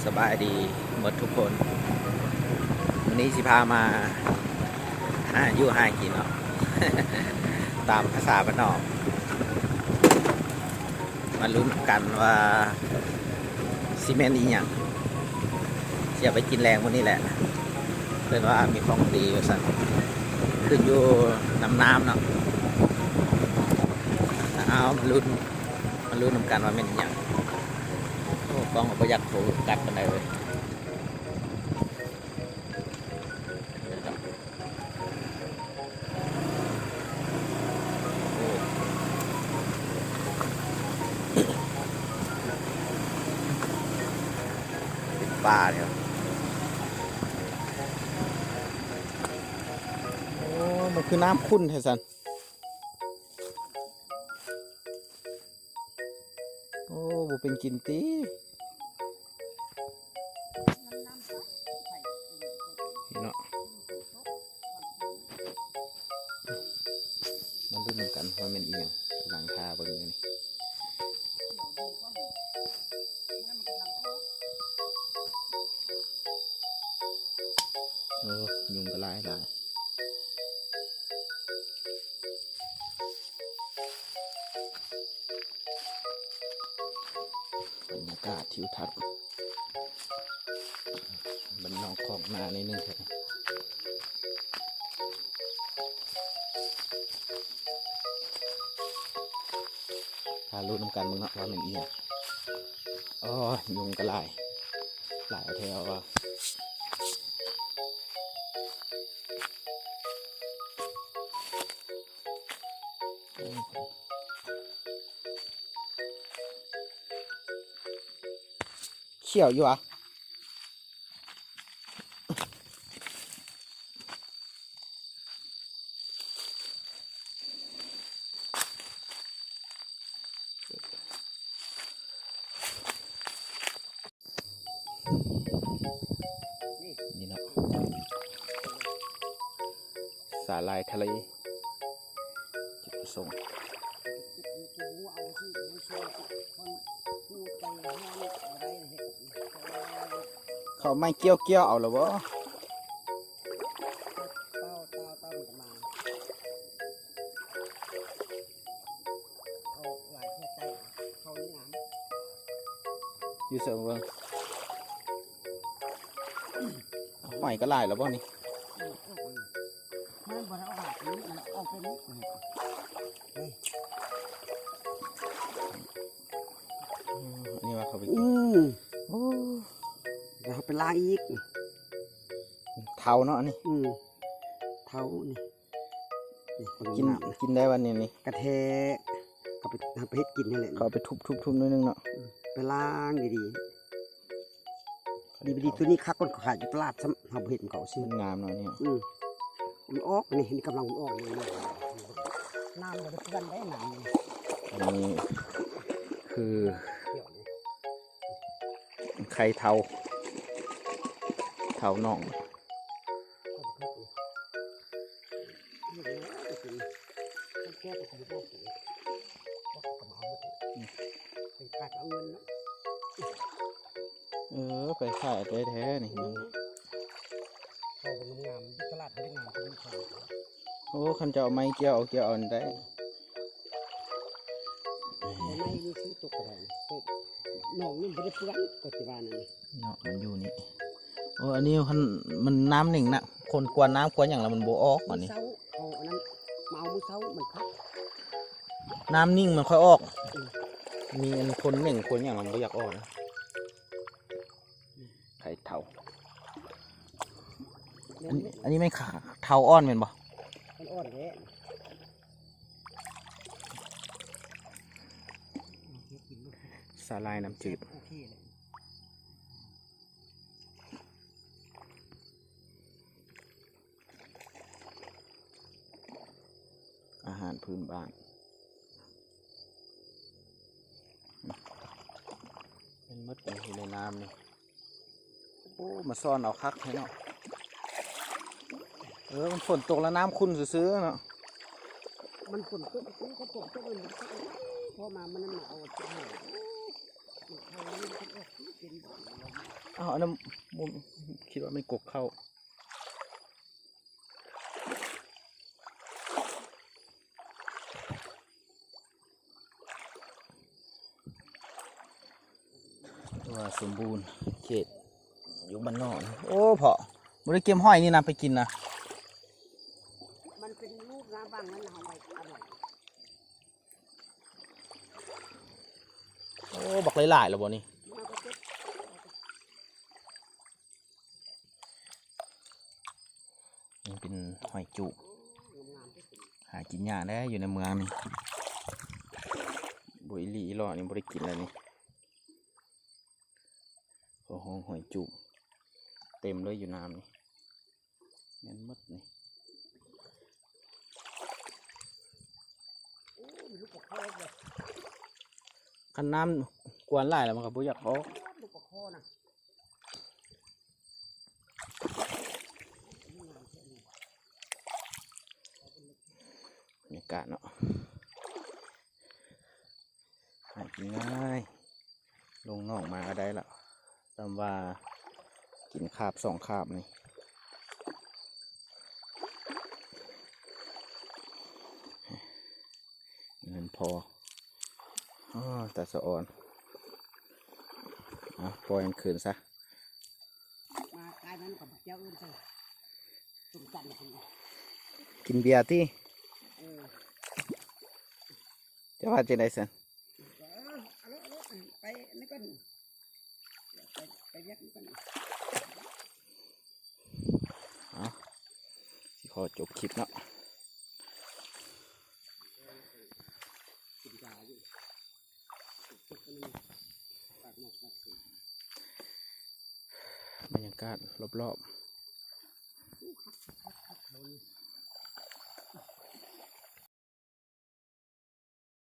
สบายดีหมดทุกคนวันนี้สิพามาอยู่หากินเนาะ ตามภาษาบ้านนอกมาลุ้นกันว่าซีเมนต์อีหยังจะไปกินแรงวันนี้แหละเพื่อนว่ามีของดีอยู่สั่นขึ้นอยู่น้ำเนาะเอามาลุ้นนำกันว่าเป็นอีหยังโอ้กล้องก็อยากโผล่กัดกันได้เลยปลาเนี่ยโอ้มันคือน้ำขุ่นไทสันโอ้บ่เป็นกินตีเนาะมันดูเหมือนกันว่ามันเอียงหลังคาเบิ่งนี่ยุงก็หลายบรรยากาศทิวทัศน์บรรนอกของนาในนึงเถอะพาลุ้นกันมึงเนาะว่ามันเอียงอ๋อยุงก็หลายแถวว่าเขี่ยวอยู่อ่ะนี่เนาะสาลายทะเลจุดประสงค์เขาไม่เกี่ยวเอาหรอวะอยู่เสริมเบิ้งหอยก็ลายแล้วบ่นี่นี่ว่าเขาไปเดี๋ยวเขาไปล้างอีกเท้าเนาะนี่เท้านี่กินได้วันนี้นี่กระเทกก็ไปทำไปเฮ็ดกินนี่แหละเขาไปทุบนิดนึงเนาะไปล้างดีตัวนี้คักคนขายอยู่ตลาดซ้ำเขาเห็ดเขาซื้องามเนาะเนี่ยมันออกนี่กำลังออกเลยน้ำจะเพื่อนได้น้ำอันนี้คือไข่เทาน่องไปขายได้แท้นี่ตลาดเขาได้งามโอ้คันจะเอาไม้เกี่ยวเอาได้ไม่มีซื้อตกอะไรน้องนี่ไม่ได้เพื่อนก็จะว่านั่นเนาะมันอยู่นี่โอ้อันนี้มันน้ำหนึ่งนะคนกวนน้ำกวนอย่างเรามันโบออกอันนี้เอาอันนั้นมาเอามือเช้ามันพักน้ำนิ่งมันค่อยออกมีคนหนึ่งคนอย่างเราไม่อยากออกนะไข่เทาอันนี้ไม่ขาเทาอ่อนเป็นบ่มันอ่อนแท้สาลายน้ำจืดอาหารพื้นบ้านเป็นมดอยู่ในน้ำนี่โอ้มาซ่อนเอาคักให้เนาะมันฝนตกแล้วน้ำขุ่นซื้อเนาะ มันฝนตกก็ตกก็มันพอมามันนั่นเอามันเข้าเรื่องเป็น อ้าวอันนั้นมุมคิดว่าไม่กกเข้าว่าสมบูรณ์เขตอยู่บ้านนอกนะโอ้พอบ่ได้เก็บห้อยนี่นะไปกินนะ มันเป็นลูกนะบางนั้นเอาไปอร่อย โอ้บักหลายๆแล้วบ่นี่ มันก็เจ็บ นี่เป็นหอยจุ งามที่สุด หากินยากได้อยู่ในเมืองนี่บุยลีหล่อนี่บ่ได้กินแล้วนี่โอ้โหหอยจุเต็มเลยอยู่น้ำนี่แม่นมดนี่ โอ้มีลูกปลาคอเลย คันน้ำกวนหลายแล้วมันก็บ่อยากออก ลูกปลาคอนะงามเช่นนี้ บรรยากาศเนาะหากินง่ายลงนอกมาก็ได้ละตามว่ากินคาบ2คาบนี่เงินพออ้อแต่สะอ่อนปล่อยมันคืนซะ มากลายมันกับเจ้าอื่นเลยสมจันทร์คนนี้ กินเบียร์ที่ เออ จะว่าจะได้สัน เอาไปนี่ก่อนไปเรียกนี่ก่อน สิขอจบคลิปเนาะ กินยาอยู่จุกมันปากหมกปากสี บรรยากาศรอบ เขา